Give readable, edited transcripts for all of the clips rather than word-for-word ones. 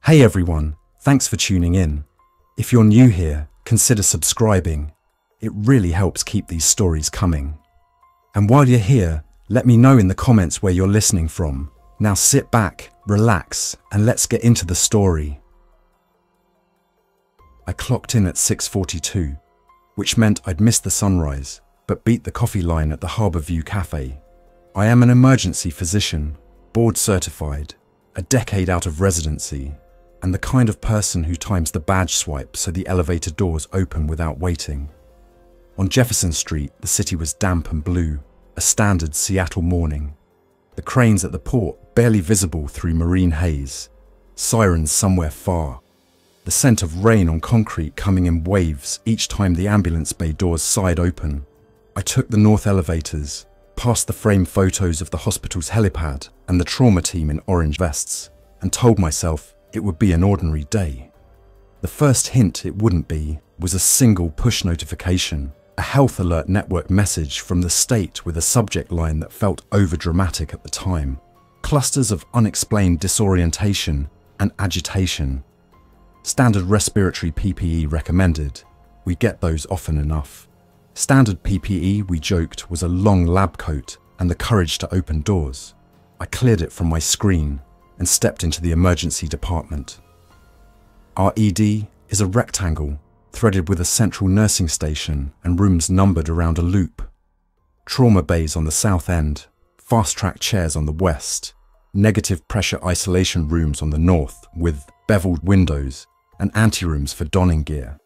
Hey everyone, thanks for tuning in. If you're new here, consider subscribing. It really helps keep these stories coming. And while you're here, let me know in the comments where you're listening from. Now sit back, relax, and let's get into the story. I clocked in at 6:42, which meant I'd missed the sunrise, but beat the coffee line at the Harborview Cafe. I am an emergency physician, board certified, a decade out of residency, and the kind of person who times the badge swipe so the elevator doors open without waiting. On Jefferson Street, the city was damp and blue, a standard Seattle morning. The cranes at the port barely visible through marine haze, sirens somewhere far. The scent of rain on concrete coming in waves each time the ambulance bay doors sighed open. I took the north elevators, past the framed photos of the hospital's helipad and the trauma team in orange vests, and told myself it would be an ordinary day. The first hint it wouldn't be was a single push notification, a health alert network message from the state with a subject line that felt overdramatic at the time. Clusters of unexplained disorientation and agitation. Standard respiratory PPE recommended. We get those often enough. Standard PPE, we joked, was a long lab coat and the courage to open doors. I cleared it from my screen and stepped into the emergency department. Our ED is a rectangle threaded with a central nursing station and rooms numbered around a loop. Trauma bays on the south end, fast-track chairs on the west, negative pressure isolation rooms on the north with beveled windows and anterooms for donning gear.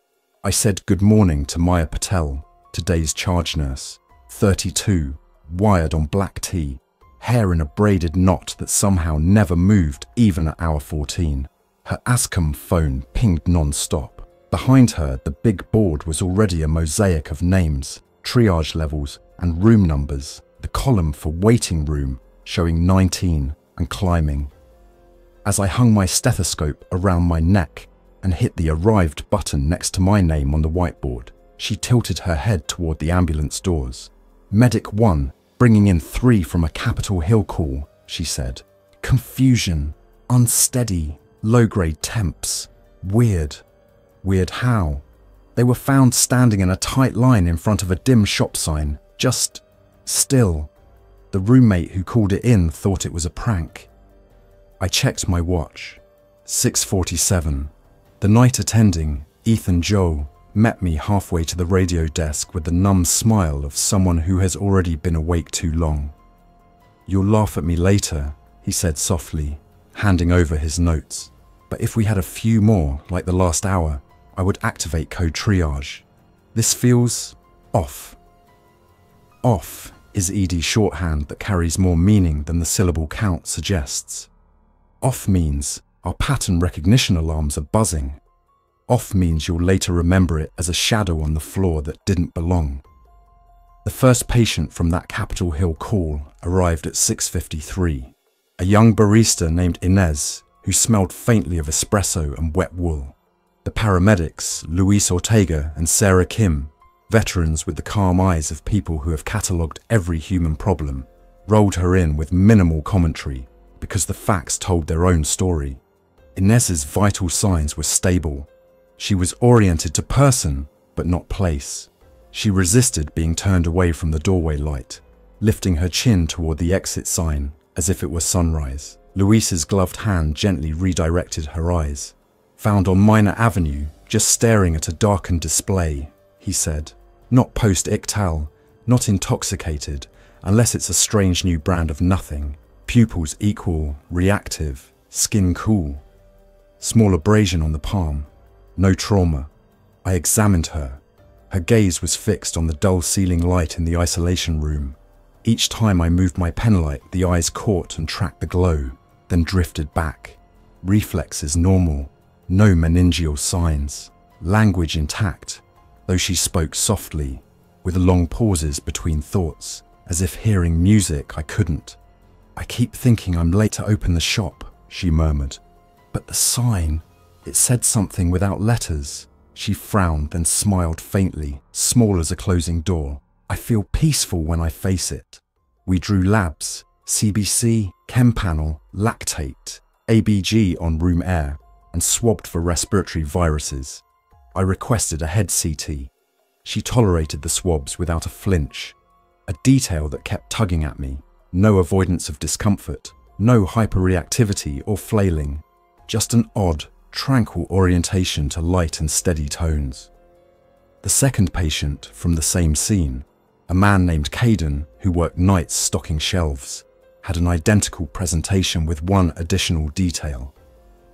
I said good morning to Maya Patel, today's charge nurse, 32, wired on black tea, hair in a braided knot that somehow never moved even at hour 14. Her ASCOM phone pinged non-stop. Behind her, the big board was already a mosaic of names, triage levels, and room numbers, the column for waiting room showing 19 and climbing. As I hung my stethoscope around my neck and hit the arrived button next to my name on the whiteboard, she tilted her head toward the ambulance doors. Medic 1, bringing in 3 from a Capitol Hill call, she said. Confusion, unsteady, low-grade temps. Weird. Weird how? They were found standing in a tight line in front of a dim shop sign, just still. The roommate who called it in thought it was a prank. I checked my watch. 6:47. The night attending, Ethan Joe, met me halfway to the radio desk with the numb smile of someone who has already been awake too long. You'll laugh at me later, he said softly, handing over his notes. But if we had a few more, like the last hour, I would activate code triage. This feels off. Off is ED shorthand that carries more meaning than the syllable count suggests. Off means our pattern recognition alarms are buzzing. Off means you'll later remember it as a shadow on the floor that didn't belong. The first patient from that Capitol Hill call arrived at 6:53. A young barista named Inez, who smelled faintly of espresso and wet wool. The paramedics, Luis Ortega and Sarah Kim, veterans with the calm eyes of people who have catalogued every human problem, rolled her in with minimal commentary because the facts told their own story. Inez's vital signs were stable. She was oriented to person, but not place. She resisted being turned away from the doorway light, lifting her chin toward the exit sign as if it were sunrise. Luis's gloved hand gently redirected her eyes. Found on Minor Avenue, just staring at a darkened display, he said. Not post-ictal, not intoxicated, unless it's a strange new brand of nothing. Pupils equal, reactive, skin cool. Small abrasion on the palm. No trauma. I examined her. Her gaze was fixed on the dull ceiling light in the isolation room. Each time I moved my penlight, the eyes caught and tracked the glow, then drifted back. Reflexes normal. No meningeal signs. Language intact, though she spoke softly, with long pauses between thoughts, as if hearing music I couldn't. I keep thinking I'm late to open the shop, she murmured. But the sign... It said something without letters. She frowned, then smiled faintly, small as a closing door. I feel peaceful when I face it. We drew labs, CBC, chem panel, lactate, ABG on room air. and swabbed for respiratory viruses. I requested a head CT. She tolerated the swabs without a flinch, a detail that kept tugging at me. No avoidance of discomfort, no hyperreactivity or flailing, just an odd, tranquil orientation to light and steady tones. The second patient from the same scene, a man named Caden who worked nights stocking shelves, had an identical presentation with one additional detail: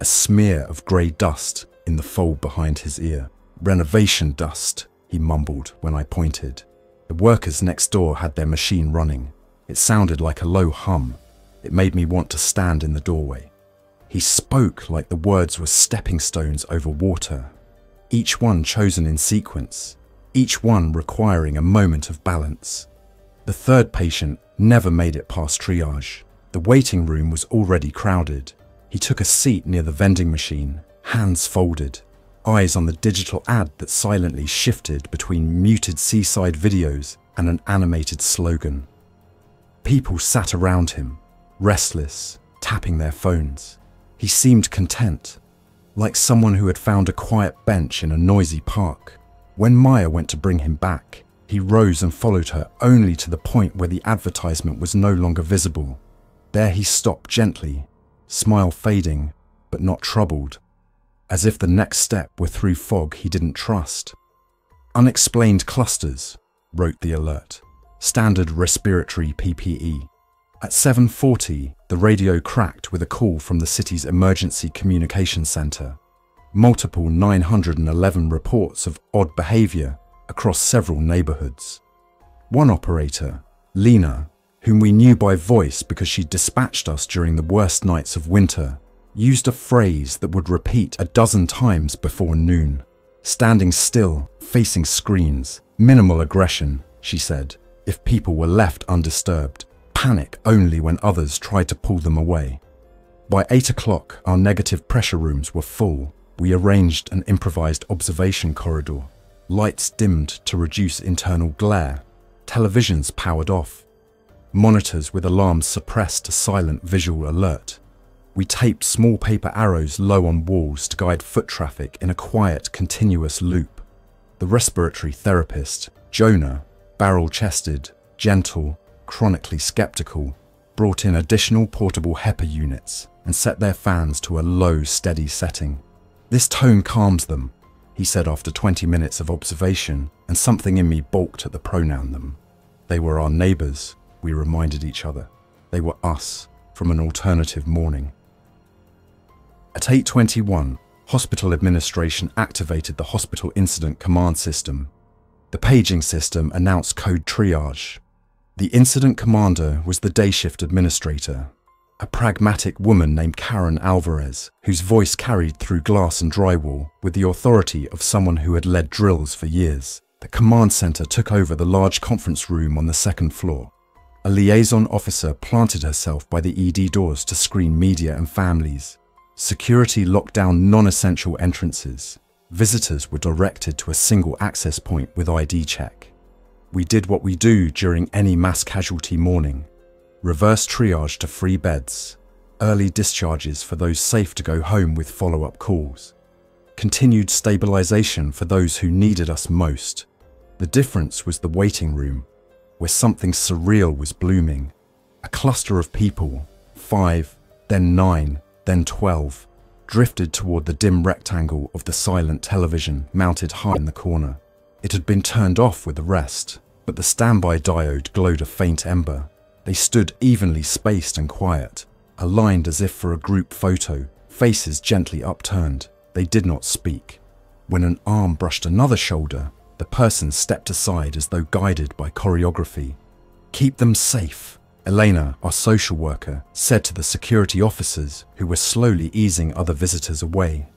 a smear of grey dust in the fold behind his ear. "Renovation dust," he mumbled when I pointed. The workers next door had their machine running. It sounded like a low hum. It made me want to stand in the doorway. He spoke like the words were stepping stones over water, each one chosen in sequence, each one requiring a moment of balance. The third patient never made it past triage. The waiting room was already crowded. He took a seat near the vending machine, hands folded, eyes on the digital ad that silently shifted between muted seaside videos and an animated slogan. People sat around him, restless, tapping their phones. He seemed content, like someone who had found a quiet bench in a noisy park. When Maya went to bring him back, he rose and followed her only to the point where the advertisement was no longer visible. There he stopped gently, smile fading, but not troubled, as if the next step were through fog he didn't trust. "Unexplained clusters," wrote the alert. "Standard respiratory PPE." At 7:40, the radio cracked with a call from the city's emergency communication center. Multiple 911 reports of odd behavior across several neighborhoods. One operator, Lena, whom we knew by voice because she dispatched us during the worst nights of winter, used a phrase that would repeat a dozen times before noon. "Standing still, facing screens, minimal aggression," she said, if people were left undisturbed. Panic only when others tried to pull them away. By 8 o'clock, our negative pressure rooms were full. We arranged an improvised observation corridor. Lights dimmed to reduce internal glare. Televisions powered off. Monitors with alarms suppressed to silent visual alert. We taped small paper arrows low on walls to guide foot traffic in a quiet, continuous loop. The respiratory therapist, Jonah, barrel-chested, gentle, chronically skeptical, brought in additional portable HEPA units and set their fans to a low, steady setting. "This tone calms them," he said after 20 minutes of observation, and something in me balked at the pronoun them. They were our neighbors, we reminded each other. They were us, from an alternative morning. At 8:21, hospital administration activated the hospital incident command system. The paging system announced code triage. The incident commander was the day shift administrator, a pragmatic woman named Karen Alvarez, whose voice carried through glass and drywall with the authority of someone who had led drills for years. The command center took over the large conference room on the second floor. A liaison officer planted herself by the ED doors to screen media and families. Security locked down non-essential entrances. Visitors were directed to a single access point with ID check. We did what we do during any mass casualty morning: reverse triage to free beds, early discharges for those safe to go home with follow-up calls, continued stabilization for those who needed us most. The difference was the waiting room, where something surreal was blooming. A cluster of people, 5, then 9, then 12, drifted toward the dim rectangle of the silent television mounted high in the corner. It had been turned off with the rest, but the standby diode glowed a faint ember. They stood evenly spaced and quiet, aligned as if for a group photo, faces gently upturned. They did not speak. When an arm brushed another shoulder, the person stepped aside as though guided by choreography. "Keep them safe," Elena, our social worker, said to the security officers who were slowly easing other visitors away.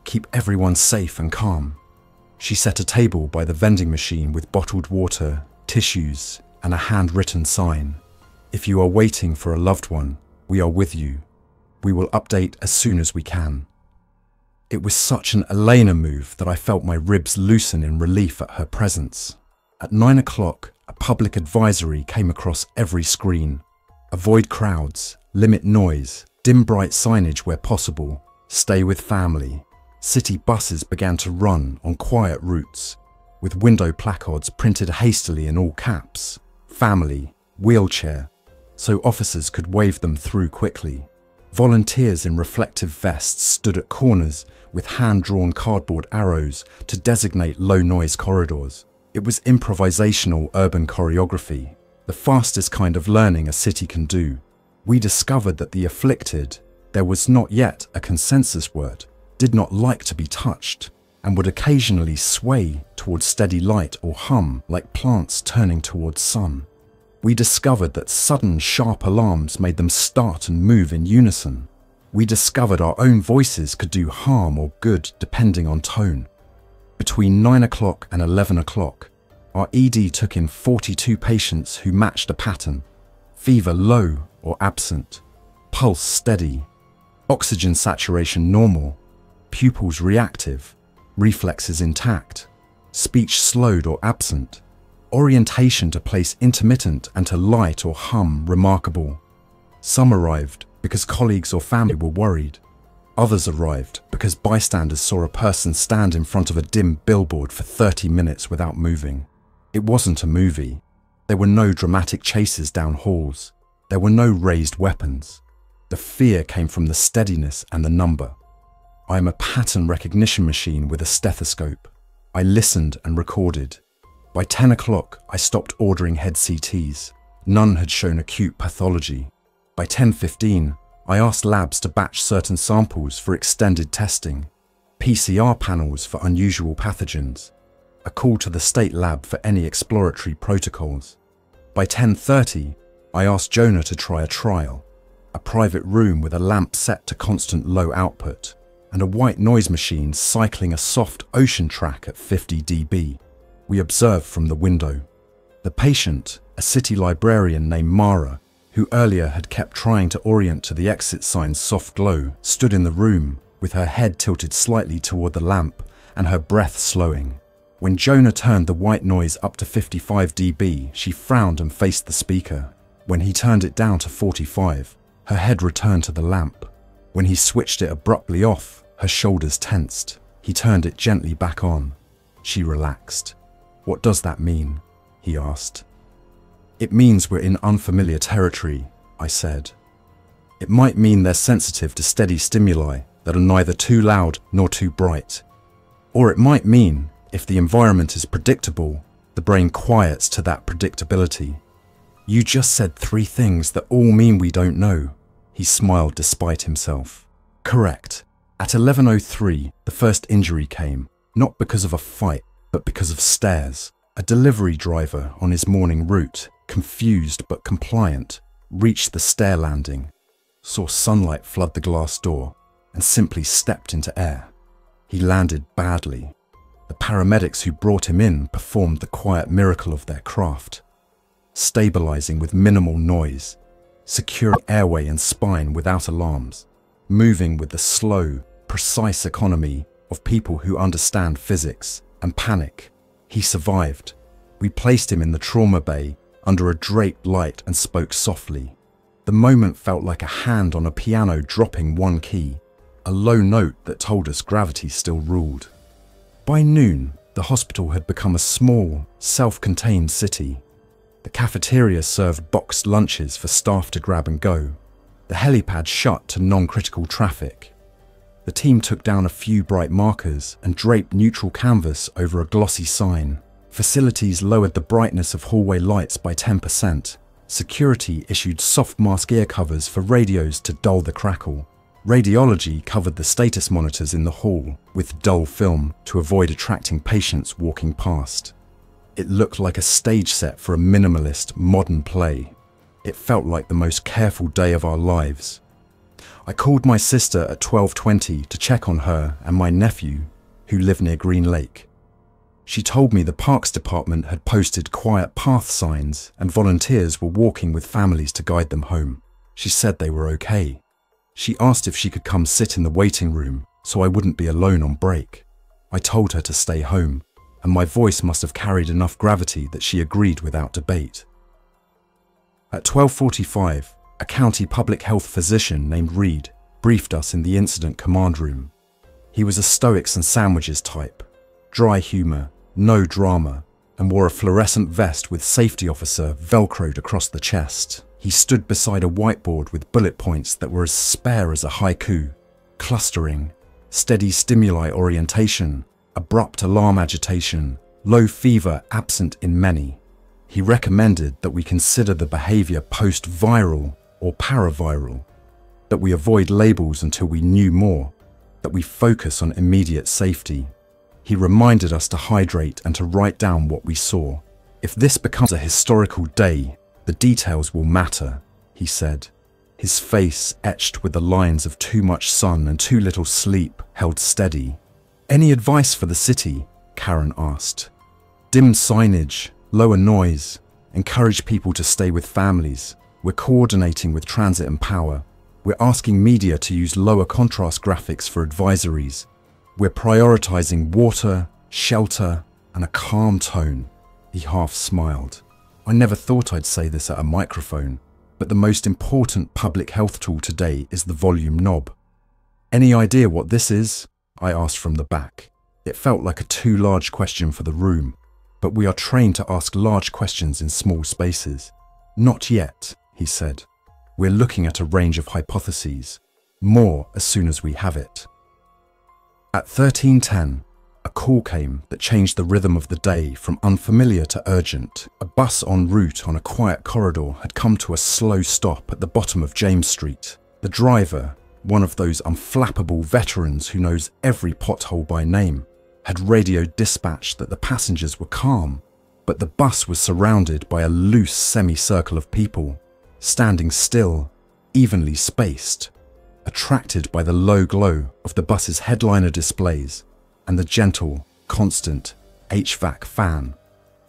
"Keep everyone safe and calm." She set a table by the vending machine with bottled water, tissues, and a handwritten sign. "If you are waiting for a loved one, we are with you. We will update as soon as we can." It was such an Elena move that I felt my ribs loosen in relief at her presence. At 9 o'clock, a public advisory came across every screen. Avoid crowds, limit noise, dim bright signage where possible. Stay with family. City buses began to run on quiet routes, with window placards printed hastily in all caps. Family, wheelchair, so officers could wave them through quickly. Volunteers in reflective vests stood at corners with hand-drawn cardboard arrows to designate low-noise corridors. It was improvisational urban choreography, the fastest kind of learning a city can do. We discovered that the afflicted, there was not yet a consensus word, did not like to be touched, and would occasionally sway towards steady light or hum like plants turning towards sun. We discovered that sudden sharp alarms made them start and move in unison. We discovered our own voices could do harm or good depending on tone. Between 9 o'clock and 11 o'clock, our ED took in 42 patients who matched a pattern: fever low or absent, pulse steady, oxygen saturation normal, pupils reactive, reflexes intact, speech slowed or absent, orientation to place intermittent and to light or hum remarkable. Some arrived because colleagues or family were worried. Others arrived because bystanders saw a person stand in front of a dim billboard for 30 minutes without moving. It wasn't a movie. There were no dramatic chases down halls. There were no raised weapons. The fear came from the steadiness and the number. I am a pattern recognition machine with a stethoscope. I listened and recorded. By 10 o'clock, I stopped ordering head CTs. None had shown acute pathology. By 10:15, I asked labs to batch certain samples for extended testing, PCR panels for unusual pathogens, a call to the state lab for any exploratory protocols. By 10:30, I asked Jonah to try a trial, a private room with a lamp set to constant low output, and a white noise machine cycling a soft ocean track at 50 dB. We observed from the window. The patient, a city librarian named Mara, who earlier had kept trying to orient to the exit sign's soft glow, stood in the room with her head tilted slightly toward the lamp and her breath slowing. When Jonah turned the white noise up to 55 dB, she frowned and faced the speaker. When he turned it down to 45, her head returned to the lamp. When he switched it abruptly off, her shoulders tensed. He turned it gently back on. She relaxed. "What does that mean?" he asked. "It means we're in unfamiliar territory," I said. "It might mean they're sensitive to steady stimuli that are neither too loud nor too bright. Or it might mean, if the environment is predictable, the brain quiets to that predictability." "You just said 3 things that all mean we don't know." He smiled despite himself. "Correct. At 11:03, the first injury came, not because of a fight, but because of stairs. A delivery driver on his morning route, confused but compliant, reached the stair landing, saw sunlight flood the glass door, and simply stepped into air. He landed badly. The paramedics who brought him in performed the quiet miracle of their craft, stabilizing with minimal noise, securing airway and spine without alarms, moving with the slow, precise economy of people who understand physics and panic. He survived. We placed him in the trauma bay under a draped light and spoke softly. The moment felt like a hand on a piano dropping one key, a low note that told us gravity still ruled. By noon, the hospital had become a small, self-contained city. The cafeteria served boxed lunches for staff to grab and go. The helipad shut to non-critical traffic. The team took down a few bright markers and draped neutral canvas over a glossy sign. Facilities lowered the brightness of hallway lights by 10%. Security issued soft mask ear covers for radios to dull the crackle. Radiology covered the status monitors in the hall with dull film to avoid attracting patients walking past. It looked like a stage set for a minimalist, modern play. It felt like the most careful day of our lives. I called my sister at 12:20 to check on her and my nephew, who live near Green Lake. She told me the Parks Department had posted quiet path signs and volunteers were walking with families to guide them home. She said they were okay. She asked if she could come sit in the waiting room so I wouldn't be alone on break. I told her to stay home, and my voice must have carried enough gravity that she agreed without debate. At 12:45, a county public health physician named Reed briefed us in the incident command room. He was a stoics and sandwiches type, dry humor, no drama, and wore a fluorescent vest with safety officer velcroed across the chest. He stood beside a whiteboard with bullet points that were as spare as a haiku: clustering, steady stimuli orientation, abrupt alarm agitation, low fever absent in many. He recommended that we consider the behavior post-viral or paraviral, that we avoid labels until we knew more, that we focus on immediate safety. He reminded us to hydrate and to write down what we saw. If this becomes a historical day, the details will matter, he said. His face, etched with the lines of too much sun and too little sleep, held steady. Any advice for the city? Karen asked. Dim signage, lower noise, encourage people to stay with families. We're coordinating with transit and power. We're asking media to use lower contrast graphics for advisories. We're prioritizing water, shelter, and a calm tone. He half smiled. I never thought I'd say this at a microphone, but the most important public health tool today is the volume knob. Any idea what this is? I asked from the back. It felt like a too large question for the room, but we are trained to ask large questions in small spaces. Not yet, he said. We're looking at a range of hypotheses. More as soon as we have it. At 13:10, a call came that changed the rhythm of the day from unfamiliar to urgent. A bus en route on a quiet corridor had come to a slow stop at the bottom of James Street. The driver, one of those unflappable veterans who knows every pothole by name, had radioed dispatch that the passengers were calm, but the bus was surrounded by a loose semicircle of people, standing still, evenly spaced, attracted by the low glow of the bus's headliner displays and the gentle, constant HVAC fan.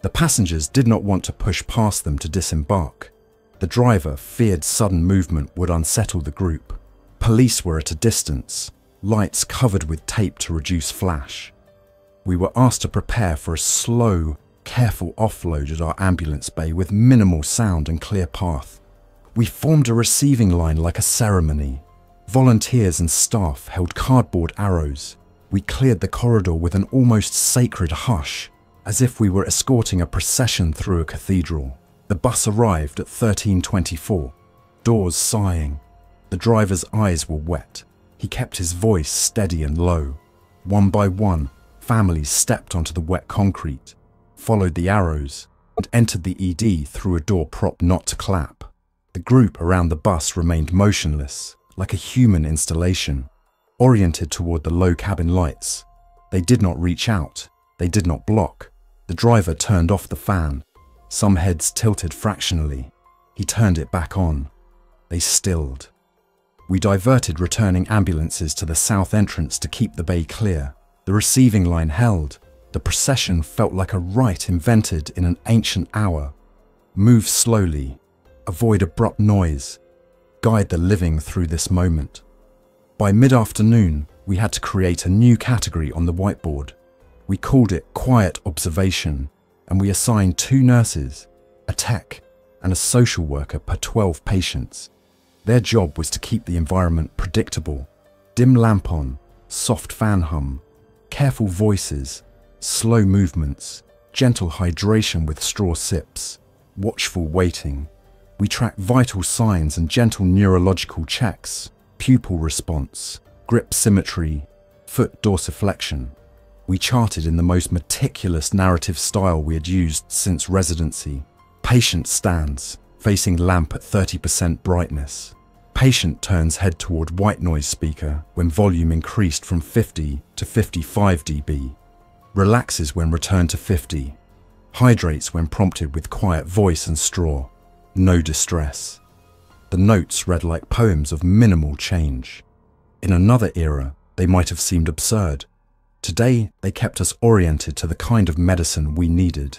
The passengers did not want to push past them to disembark. The driver feared sudden movement would unsettle the group. Police were at a distance, lights covered with tape to reduce flash. We were asked to prepare for a slow, careful offload at our ambulance bay with minimal sound and clear path. We formed a receiving line like a ceremony. Volunteers and staff held cardboard arrows. We cleared the corridor with an almost sacred hush, as if we were escorting a procession through a cathedral. The bus arrived at 13:24, doors sighing. The driver's eyes were wet. He kept his voice steady and low. One by one, families stepped onto the wet concrete, followed the arrows, and entered the ED through a door propped not to clap. The group around the bus remained motionless, like a human installation, oriented toward the low cabin lights. They did not reach out. They did not block. The driver turned off the fan. Some heads tilted fractionally. He turned it back on. They stilled. We diverted returning ambulances to the south entrance to keep the bay clear. The receiving line held. The procession felt like a rite invented in an ancient hour. Move slowly. Avoid abrupt noise. Guide the living through this moment. By mid-afternoon, we had to create a new category on the whiteboard. We called it Quiet Observation, and we assigned 2 nurses, a tech, and a social worker per 12 patients. Their job was to keep the environment predictable. Dim lamp on, soft fan hum, careful voices, slow movements, gentle hydration with straw sips, watchful waiting. We tracked vital signs and gentle neurological checks, pupil response, grip symmetry, foot dorsiflexion. We charted in the most meticulous narrative style we had used since residency. Patient stands, facing lamp at 30% brightness. Patient turns head toward white noise speaker when volume increased from 50 to 55 dB. Relaxes when returned to 50. Hydrates when prompted with quiet voice and straw. No distress. The notes read like poems of minimal change. In another era, they might have seemed absurd. Today, they kept us oriented to the kind of medicine we needed.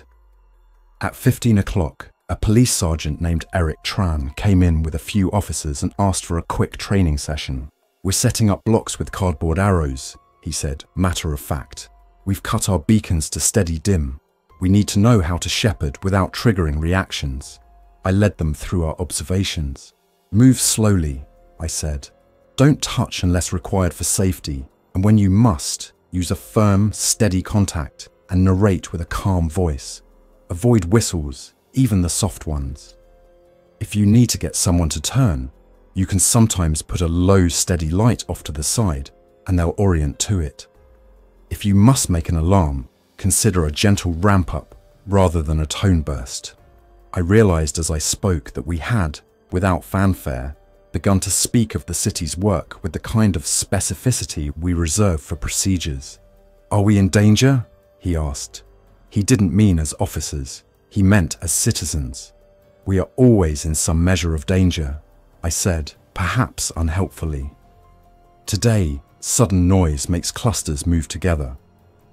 At 15 o'clock, a police sergeant named Eric Tran came in with a few officers and asked for a quick training session. We're setting up blocks with cardboard arrows, he said, matter of fact. We've cut our beacons to steady dim. We need to know how to shepherd without triggering reactions. I led them through our observations. Move slowly, I said. Don't touch unless required for safety, and when you must, use a firm, steady contact and narrate with a calm voice. Avoid whistles, even the soft ones. If you need to get someone to turn, you can sometimes put a low, steady light off to the side, and they'll orient to it. If you must make an alarm, consider a gentle ramp-up rather than a tone burst. I realized as I spoke that we had, without fanfare, begun to speak of the city's work with the kind of specificity we reserve for procedures. "Are we in danger?" he asked. He didn't mean as officers, he meant as citizens. "We are always in some measure of danger," I said, perhaps unhelpfully. Today, sudden noise makes clusters move together.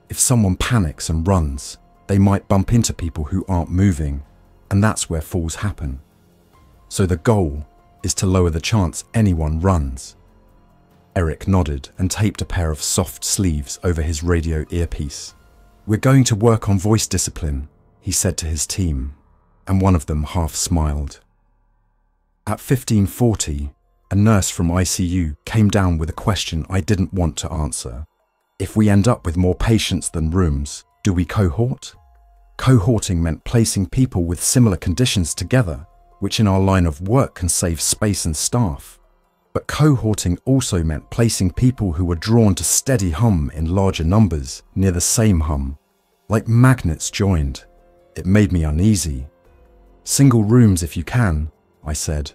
If someone panics and runs, they might bump into people who aren't moving, and that's where falls happen. So the goal is to lower the chance anyone runs. Eric nodded and taped a pair of soft sleeves over his radio earpiece. "We're going to work on voice discipline," he said to his team, and one of them half smiled. At 15:40, a nurse from ICU came down with a question I didn't want to answer. If we end up with more patients than rooms, do we cohort? Cohorting meant placing people with similar conditions together, which in our line of work can save space and staff. But cohorting also meant placing people who were drawn to steady hum in larger numbers near the same hum, like magnets joined. It made me uneasy. "Single rooms if you can," I said,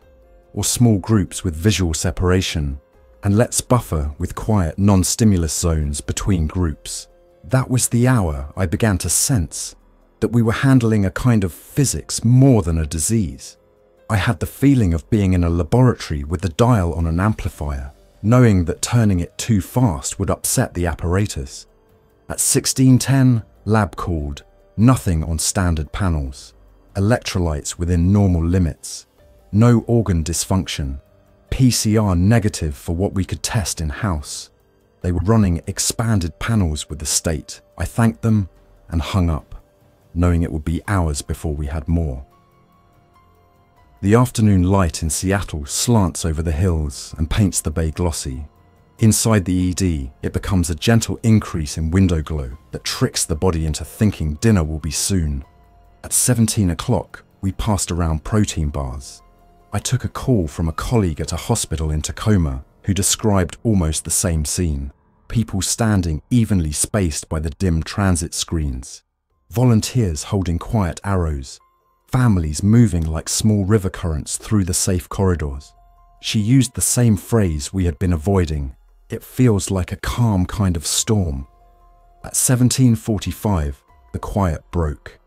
"or small groups with visual separation, and let's buffer with quiet non-stimulus zones between groups." That was the hour I began to sense that we were handling a kind of physics more than a disease. I had the feeling of being in a laboratory with the dial on an amplifier, knowing that turning it too fast would upset the apparatus. At 1610, lab called, nothing on standard panels, electrolytes within normal limits, no organ dysfunction, PCR negative for what we could test in-house. They were running expanded panels with the state. I thanked them and hung up, knowing it would be hours before we had more. The afternoon light in Seattle slants over the hills and paints the bay glossy. Inside the ED, it becomes a gentle increase in window glow that tricks the body into thinking dinner will be soon. At 17 o'clock, we passed around protein bars. I took a call from a colleague at a hospital in Tacoma who described almost the same scene. People standing evenly spaced by the dim transit screens. Volunteers holding quiet arrows. Families moving like small river currents through the safe corridors. She used the same phrase we had been avoiding. It feels like a calm kind of storm. At 17:45, the quiet broke.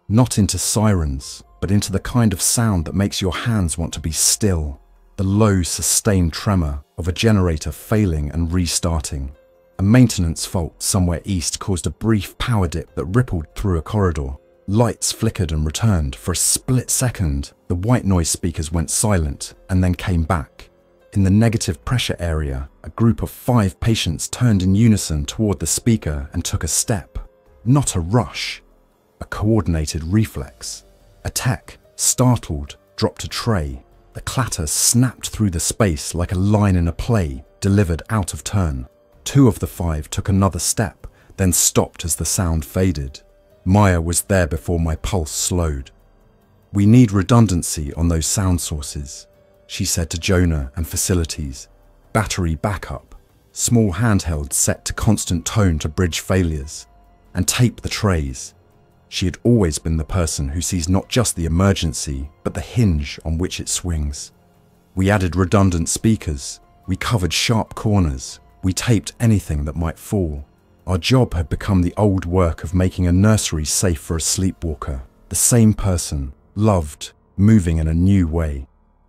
Not into sirens, but into the kind of sound that makes your hands want to be still. The low, sustained tremor of a generator failing and restarting. A maintenance fault somewhere east caused a brief power dip that rippled through a corridor. Lights flickered and returned. For a split second, the white noise speakers went silent and then came back. In the negative pressure area, a group of 5 patients turned in unison toward the speaker and took a step. Not a rush, a coordinated reflex. A tech, startled, dropped a tray. The clatter snapped through the space like a line in a play, delivered out of turn. 2 of the 5 took another step, then stopped as the sound faded. Maya was there before my pulse slowed. "We need redundancy on those sound sources," she said to Jonah and facilities. "Battery backup, small handheld set to constant tone to bridge failures, and tape the trays." She had always been the person who sees not just the emergency, but the hinge on which it swings. We added redundant speakers, we covered sharp corners, we taped anything that might fall. Our job had become the old work of making a nursery safe for a sleepwalker. The same person, loved, moving in a new way.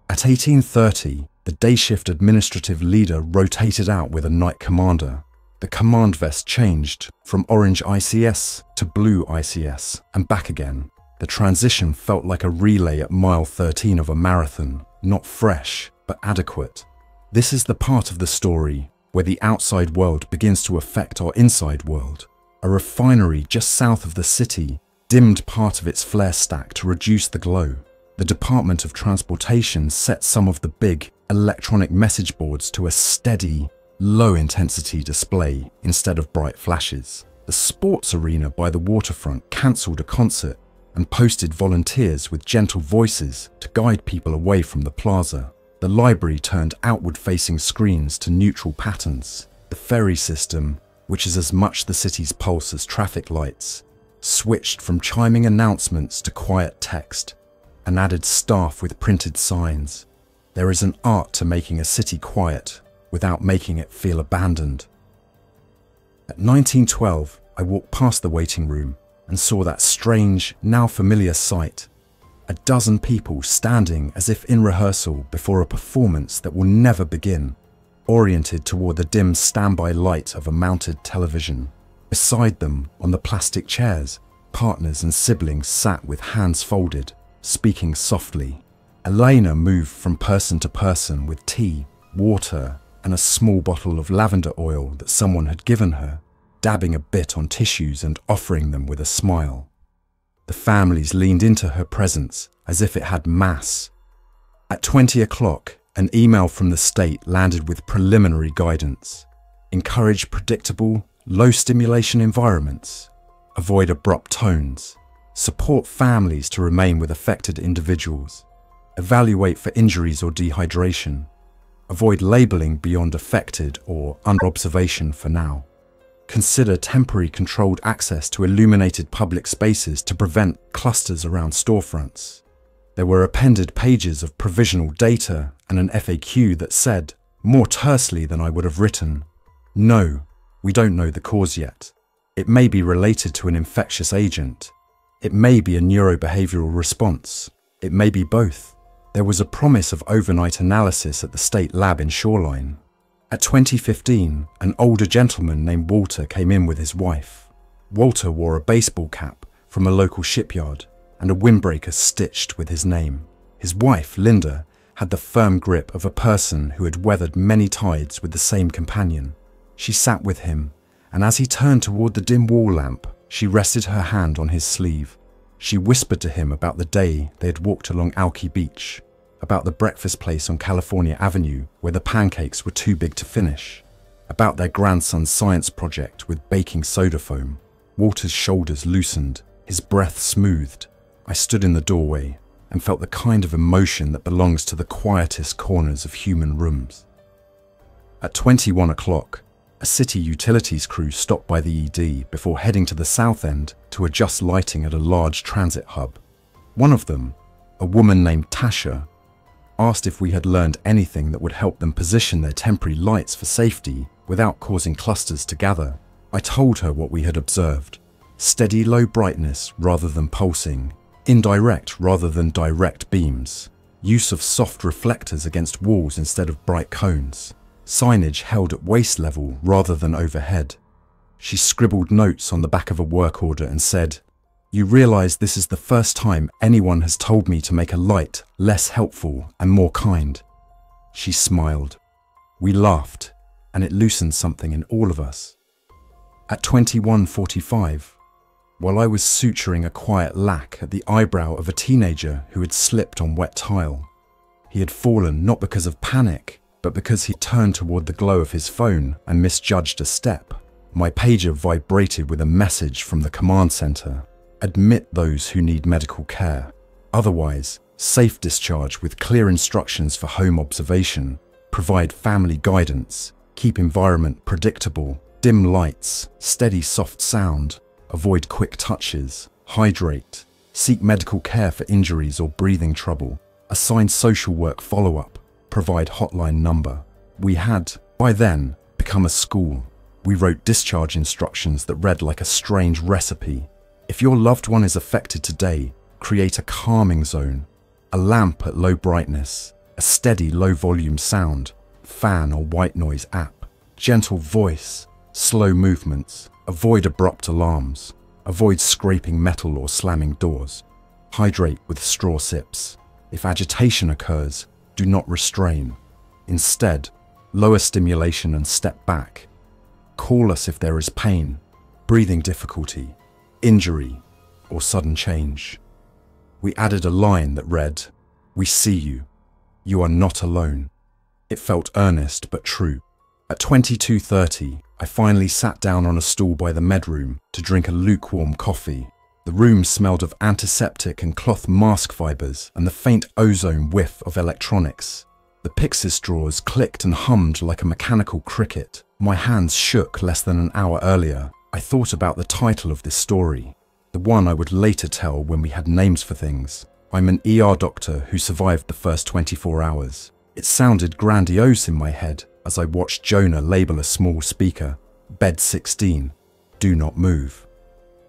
At 18:30, the day shift administrative leader rotated out with a night commander. The command vest changed from orange ICS to blue ICS and back again. The transition felt like a relay at mile 13 of a marathon, not fresh, but adequate. This is the part of the story where the outside world begins to affect our inside world. A refinery just south of the city dimmed part of its flare stack to reduce the glow. The Department of Transportation set some of the big, electronic message boards to a steady, low-intensity display instead of bright flashes. The sports arena by the waterfront cancelled a concert and posted volunteers with gentle voices to guide people away from the plaza. The library turned outward-facing screens to neutral patterns. The ferry system, which is as much the city's pulse as traffic lights, switched from chiming announcements to quiet text and added staff with printed signs. There is an art to making a city quiet without making it feel abandoned. At 1912, I walked past the waiting room and saw that strange, now familiar sight. A dozen people standing as if in rehearsal before a performance that will never begin, oriented toward the dim standby light of a mounted television. Beside them, on the plastic chairs, partners and siblings sat with hands folded, speaking softly. Elena moved from person to person with tea, water, and a small bottle of lavender oil that someone had given her, dabbing a bit on tissues and offering them with a smile. The families leaned into her presence as if it had mass. At 20 o'clock, an email from the state landed with preliminary guidance. Encourage predictable, low-stimulation environments. Avoid abrupt tones. Support families to remain with affected individuals. Evaluate for injuries or dehydration. Avoid labeling beyond affected or under observation for now. Consider temporary controlled access to illuminated public spaces to prevent clusters around storefronts. There were appended pages of provisional data and an FAQ that said, more tersely than I would have written, "No, we don't know the cause yet. It may be related to an infectious agent. It may be a neurobehavioral response. It may be both." There was a promise of overnight analysis at the state lab in Shoreline. At 2015, an older gentleman named Walter came in with his wife. Walter wore a baseball cap from a local shipyard and a windbreaker stitched with his name. His wife, Linda, had the firm grip of a person who had weathered many tides with the same companion. She sat with him, and as he turned toward the dim wall lamp, she rested her hand on his sleeve. She whispered to him about the day they had walked along Alki Beach, about the breakfast place on California Avenue where the pancakes were too big to finish, about their grandson's science project with baking soda foam. Walter's shoulders loosened, his breath smoothed. I stood in the doorway and felt the kind of emotion that belongs to the quietest corners of human rooms. At 21 o'clock, a city utilities crew stopped by the ED before heading to the south end to adjust lighting at a large transit hub. One of them, a woman named Tasha, asked if we had learned anything that would help them position their temporary lights for safety without causing clusters to gather. I told her what we had observed. Steady low brightness rather than pulsing, indirect rather than direct beams, use of soft reflectors against walls instead of bright cones, signage held at waist level rather than overhead. She scribbled notes on the back of a work order and said, "You realize this is the first time anyone has told me to make a light less helpful and more kind." She smiled. We laughed, and it loosened something in all of us. At 21:45, while I was suturing a quiet lack at the eyebrow of a teenager who had slipped on wet tile, he had fallen not because of panic, but because he turned toward the glow of his phone and misjudged a step. My pager vibrated with a message from the command center. Admit those who need medical care. Otherwise, safe discharge with clear instructions for home observation. Provide family guidance. Keep environment predictable. Dim lights. Steady soft sound. Avoid quick touches. Hydrate. Seek medical care for injuries or breathing trouble. Assign social work follow-up. Provide hotline number. We had, by then, become a school. We wrote discharge instructions that read like a strange recipe. If your loved one is affected today, create a calming zone, a lamp at low brightness, a steady low volume sound, fan or white noise app, gentle voice, slow movements, avoid abrupt alarms, avoid scraping metal or slamming doors, hydrate with straw sips. If agitation occurs, do not restrain. Instead, lower stimulation and step back. Call us if there is pain, breathing difficulty, injury, or sudden change. We added a line that read, "We see you. You are not alone." It felt earnest but true. At 22:30, I finally sat down on a stool by the medroom to drink a lukewarm coffee. The room smelled of antiseptic and cloth mask fibers and the faint ozone whiff of electronics. The Pyxis drawers clicked and hummed like a mechanical cricket. My hands shook less than an hour earlier. I thought about the title of this story, the one I would later tell when we had names for things. I'm an ER doctor who survived the first 24 hours. It sounded grandiose in my head as I watched Jonah label a small speaker, Bed 16, Do Not Move.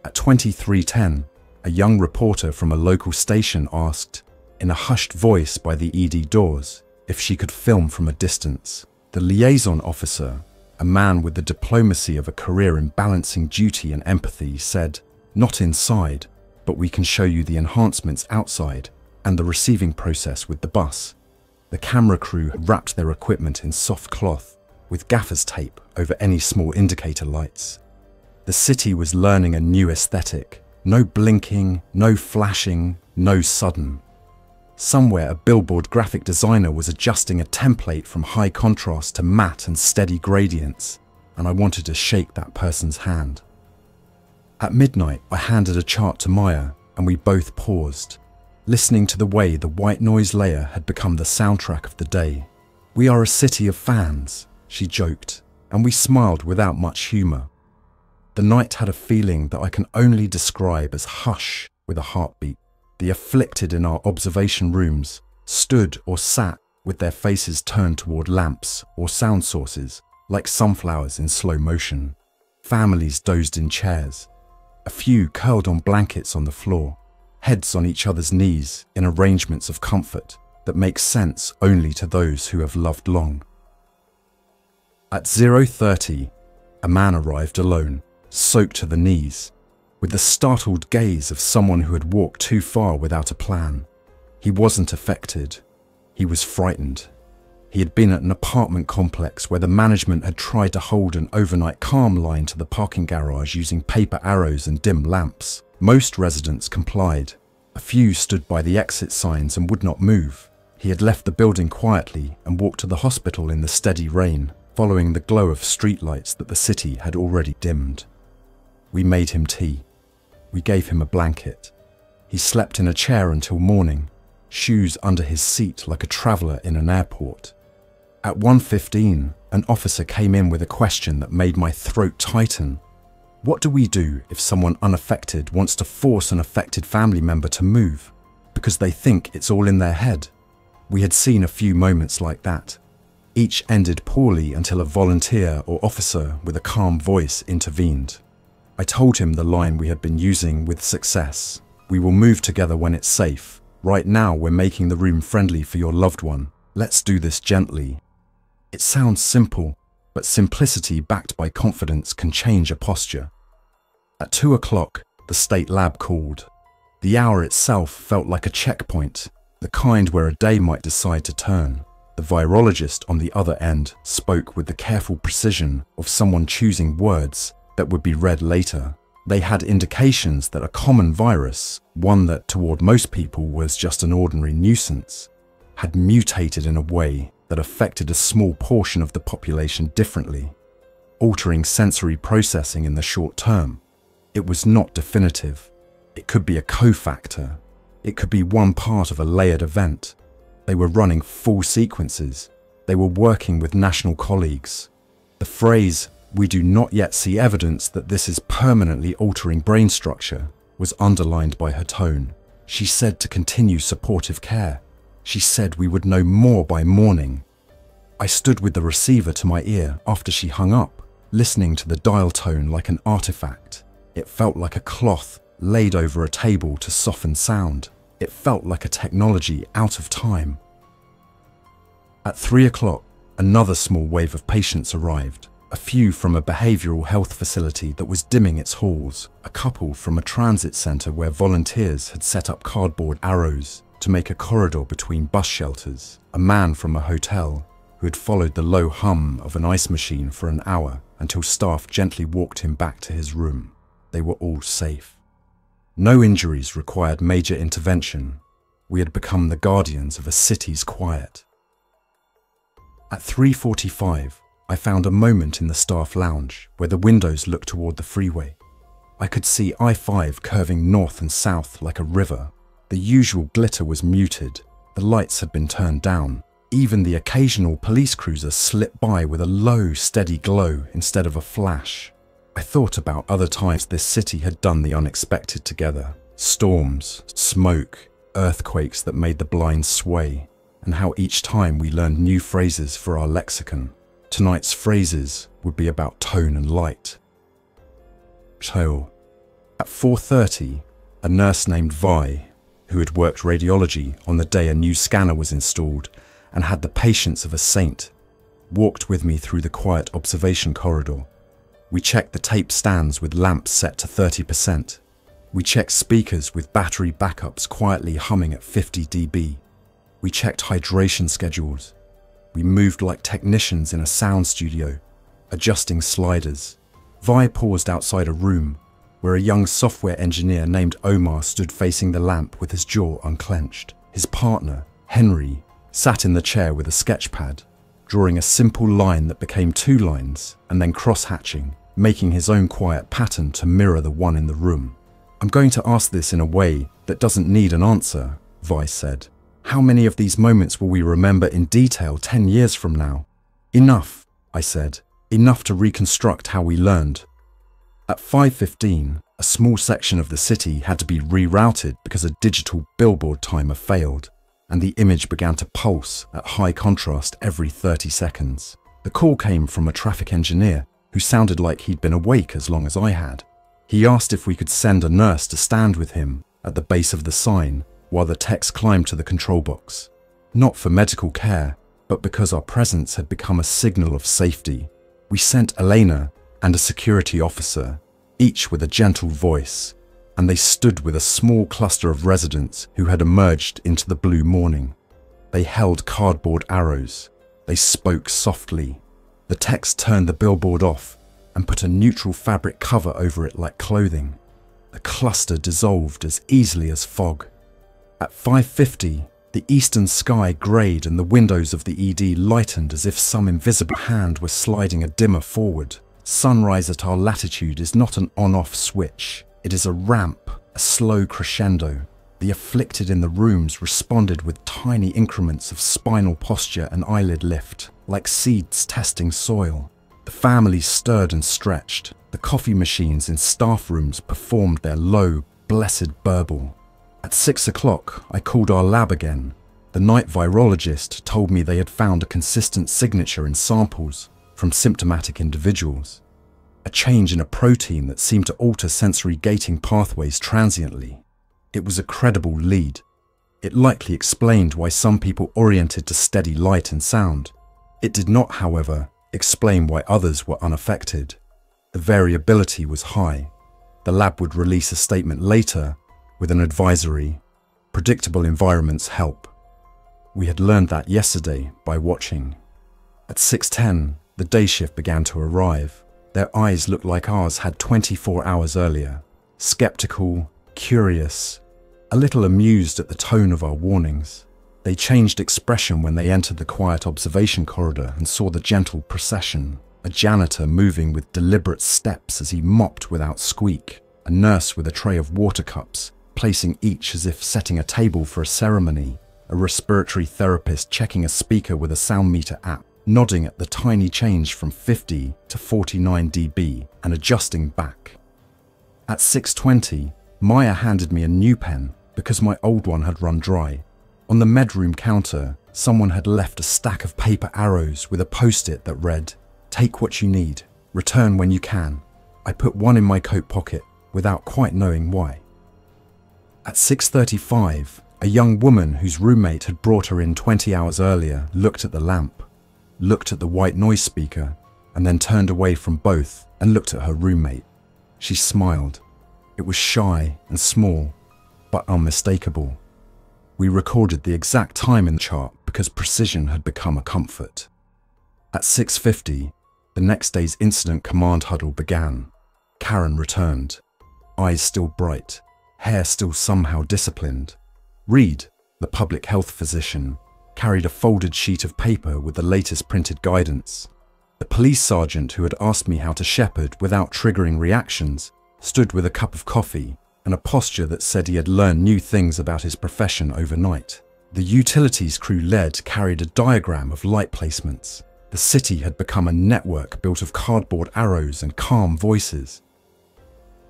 At 23:10, a young reporter from a local station asked, in a hushed voice by the ED doors, if she could film from a distance. The liaison officer, a man with the diplomacy of a career in balancing duty and empathy, said, "Not inside, but we can show you the enhancements outside and the receiving process with the bus." The camera crew had wrapped their equipment in soft cloth, with gaffer's tape over any small indicator lights. The city was learning a new aesthetic. No blinking, no flashing, no sudden. Somewhere a billboard graphic designer was adjusting a template from high contrast to matte and steady gradients, and I wanted to shake that person's hand. At midnight, I handed a chart to Maya, and we both paused, listening to the way the white noise layer had become the soundtrack of the day. "We are a city of fans," she joked, and we smiled without much humour. The night had a feeling that I can only describe as hush with a heartbeat. The afflicted in our observation rooms stood or sat with their faces turned toward lamps or sound sources, like sunflowers in slow motion. Families dozed in chairs. A few curled on blankets on the floor, heads on each other's knees in arrangements of comfort that make sense only to those who have loved long. At 0:30, a man arrived alone, soaked to the knees, with the startled gaze of someone who had walked too far without a plan. He wasn't affected. He was frightened. He had been at an apartment complex where the management had tried to hold an overnight calm line to the parking garage using paper arrows and dim lamps. Most residents complied. A few stood by the exit signs and would not move. He had left the building quietly and walked to the hospital in the steady rain, following the glow of streetlights that the city had already dimmed. We made him tea. We gave him a blanket. He slept in a chair until morning, shoes under his seat like a traveller in an airport. At 1:15, an officer came in with a question that made my throat tighten. What do we do if someone unaffected wants to force an affected family member to move because they think it's all in their head? We had seen a few moments like that. Each ended poorly until a volunteer or officer with a calm voice intervened. I told him the line we had been using with success. "We will move together when it's safe. Right now we're making the room friendly for your loved one. Let's do this gently." It sounds simple, but simplicity backed by confidence can change a posture. At 2 o'clock, the state lab called. The hour itself felt like a checkpoint, the kind where a day might decide to turn. The virologist on the other end spoke with the careful precision of someone choosing words that would be read later. They had indications that a common virus, one that toward most people was just an ordinary nuisance, had mutated in a way that affected a small portion of the population differently, altering sensory processing in the short term. It was not definitive. It could be a cofactor. It could be one part of a layered event. They were running full sequences. They were working with national colleagues. The phrase, "We do not yet see evidence that this is permanently altering brain structure," was underlined by her tone. She said to continue supportive care. She said we would know more by morning. I stood with the receiver to my ear after she hung up, listening to the dial tone like an artifact. It felt like a cloth laid over a table to soften sound. It felt like a technology out of time. At 3 o'clock, another small wave of patients arrived. A few from a behavioural health facility that was dimming its halls, a couple from a transit centre where volunteers had set up cardboard arrows to make a corridor between bus shelters, a man from a hotel who had followed the low hum of an ice machine for an hour until staff gently walked him back to his room. They were all safe. No injuries required major intervention. We had become the guardians of a city's quiet. At 3:45, I found a moment in the staff lounge where the windows looked toward the freeway. I could see I-5 curving north and south like a river. The usual glitter was muted, the lights had been turned down. Even the occasional police cruiser slipped by with a low, steady glow instead of a flash. I thought about other times this city had done the unexpected together. Storms, smoke, earthquakes that made the blind sway, and how each time we learned new phrases for our lexicon. Tonight's phrases would be about tone and light. Chill. At 4:30, a nurse named Vi, who had worked radiology on the day a new scanner was installed and had the patience of a saint, walked with me through the quiet observation corridor. We checked the tape stands with lamps set to 30%. We checked speakers with battery backups quietly humming at 50 dB. We checked hydration schedules. We moved like technicians in a sound studio, adjusting sliders. Vi paused outside a room where a young software engineer named Omar stood facing the lamp with his jaw unclenched. His partner, Henry, sat in the chair with a sketch pad, drawing a simple line that became 2 lines and then cross-hatching, making his own quiet pattern to mirror the one in the room. "I'm going to ask this in a way that doesn't need an answer," Vi said. "How many of these moments will we remember in detail 10 years from now?" "Enough," I said. "Enough to reconstruct how we learned." At 5:15, a small section of the city had to be rerouted because a digital billboard timer failed, and the image began to pulse at high contrast every 30 seconds. The call came from a traffic engineer who sounded like he'd been awake as long as I had. He asked if we could send a nurse to stand with him at the base of the sign while the techs climbed to the control box. Not for medical care, but because our presence had become a signal of safety. We sent Elena and a security officer, each with a gentle voice, and they stood with a small cluster of residents who had emerged into the blue morning. They held cardboard arrows. They spoke softly. The techs turned the billboard off and put a neutral fabric cover over it like clothing. The cluster dissolved as easily as fog. At 5:50, the eastern sky greyed and the windows of the ED lightened as if some invisible hand were sliding a dimmer forward. Sunrise at our latitude is not an on-off switch. It is a ramp, a slow crescendo. The afflicted in the rooms responded with tiny increments of spinal posture and eyelid lift, like seeds testing soil. The families stirred and stretched. The coffee machines in staff rooms performed their low, blessed burble. At 6 o'clock, I called our lab again. The night virologist told me they had found a consistent signature in samples from symptomatic individuals. A change in a protein that seemed to alter sensory gating pathways transiently. It was a credible lead. It likely explained why some people oriented to steady light and sound. It did not, however, explain why others were unaffected. The variability was high. The lab would release a statement later with an advisory: predictable environments help. We had learned that yesterday by watching. At 6:10, the day shift began to arrive. Their eyes looked like ours had 24 hours earlier. Skeptical, curious, a little amused at the tone of our warnings. They changed expression when they entered the quiet observation corridor and saw the gentle procession. A janitor moving with deliberate steps as he mopped without squeak. A nurse with a tray of water cups, placing each as if setting a table for a ceremony. A respiratory therapist checking a speaker with a sound meter app, nodding at the tiny change from 50 to 49 dB and adjusting back. At 6:20, Maya handed me a new pen because my old one had run dry. On the medroom counter, someone had left a stack of paper arrows with a post-it that read, "Take what you need, return when you can." I put one in my coat pocket without quite knowing why. At 6:35, a young woman whose roommate had brought her in 20 hours earlier looked at the lamp, looked at the white noise speaker, and then turned away from both and looked at her roommate. She smiled. It was shy and small, but unmistakable. We recorded the exact time in the chart because precision had become a comfort. At 6:50, the next day's incident command huddle began. Karen returned, eyes still bright, hair still somehow disciplined. Reed, the public health physician, carried a folded sheet of paper with the latest printed guidance. The police sergeant who had asked me how to shepherd without triggering reactions stood with a cup of coffee and a posture that said he had learned new things about his profession overnight. The utilities crew lead carried a diagram of light placements. The city had become a network built of cardboard arrows and calm voices.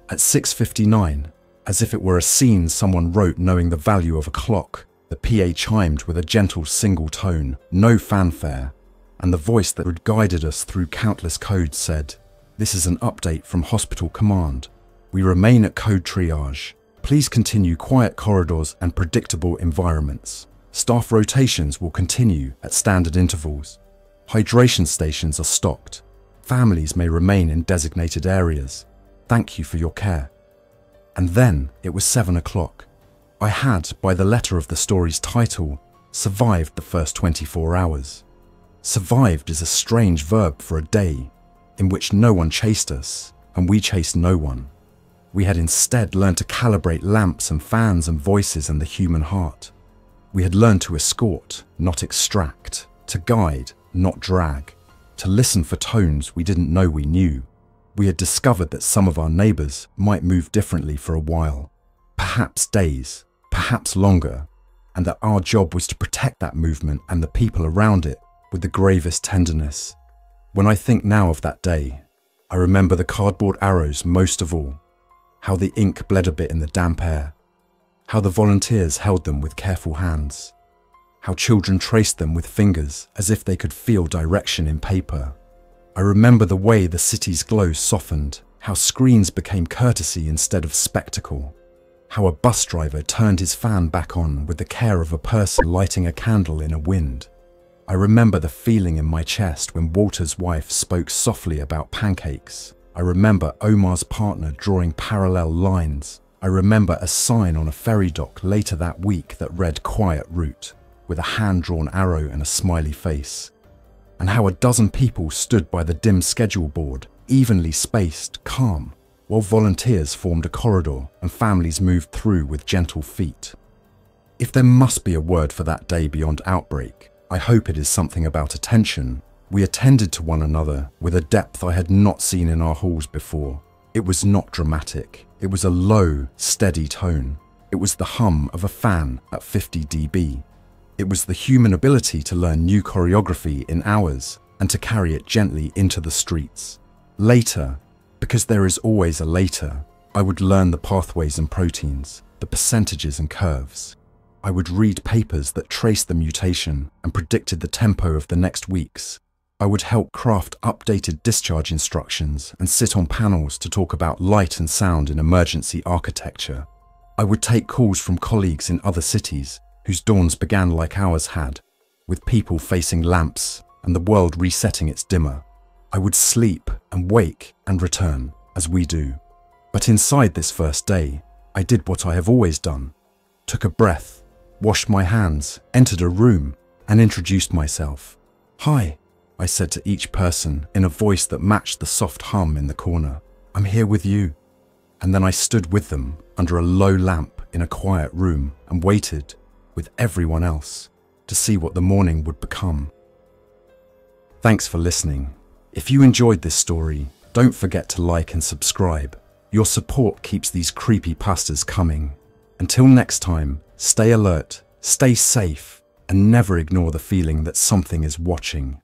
At 6:59, as if it were a scene someone wrote knowing the value of a clock, the PA chimed with a gentle single tone, no fanfare, and the voice that had guided us through countless codes said, "This is an update from Hospital Command. We remain at code triage. Please continue quiet corridors and predictable environments. Staff rotations will continue at standard intervals. Hydration stations are stocked. Families may remain in designated areas. Thank you for your care." And then it was 7 o'clock. I had, by the letter of the story's title, survived the first 24 hours. Survived is a strange verb for a day in which no one chased us and we chased no one. We had instead learned to calibrate lamps and fans and voices and the human heart. We had learned to escort, not extract, to guide, not drag, to listen for tones we didn't know we knew. We had discovered that some of our neighbours might move differently for a while, perhaps days, perhaps longer, and that our job was to protect that movement and the people around it with the gravest tenderness. When I think now of that day, I remember the cardboard arrows most of all, how the ink bled a bit in the damp air, how the volunteers held them with careful hands, how children traced them with fingers as if they could feel direction in paper. I remember the way the city's glow softened, how screens became courtesy instead of spectacle, how a bus driver turned his fan back on with the care of a person lighting a candle in a wind. I remember the feeling in my chest when Walter's wife spoke softly about pancakes. I remember Omar's partner drawing parallel lines. I remember a sign on a ferry dock later that week that read "Quiet Route," with a hand-drawn arrow and a smiley face. And how a dozen people stood by the dim schedule board, evenly spaced, calm, while volunteers formed a corridor and families moved through with gentle feet. If there must be a word for that day beyond Outbreak, I hope it is something about attention. We attended to one another with a depth I had not seen in our halls before. It was not dramatic. It was a low, steady tone. It was the hum of a fan at 50 dB. It was the human ability to learn new choreography in hours and to carry it gently into the streets. Later, because there is always a later, I would learn the pathways and proteins, the percentages and curves. I would read papers that traced the mutation and predicted the tempo of the next weeks. I would help craft updated discharge instructions and sit on panels to talk about light and sound in emergency architecture. I would take calls from colleagues in other cities whose dawns began like ours had, with people facing lamps and the world resetting its dimmer. I would sleep and wake and return, as we do. But inside this first day, I did what I have always done. Took a breath, washed my hands, entered a room, and introduced myself. "Hi," I said to each person in a voice that matched the soft hum in the corner. "I'm here with you." And then I stood with them under a low lamp in a quiet room and waited, with everyone else, to see what the morning would become. Thanks for listening. If you enjoyed this story, don't forget to like and subscribe. Your support keeps these creepypastas coming. Until next time, stay alert, stay safe, and never ignore the feeling that something is watching.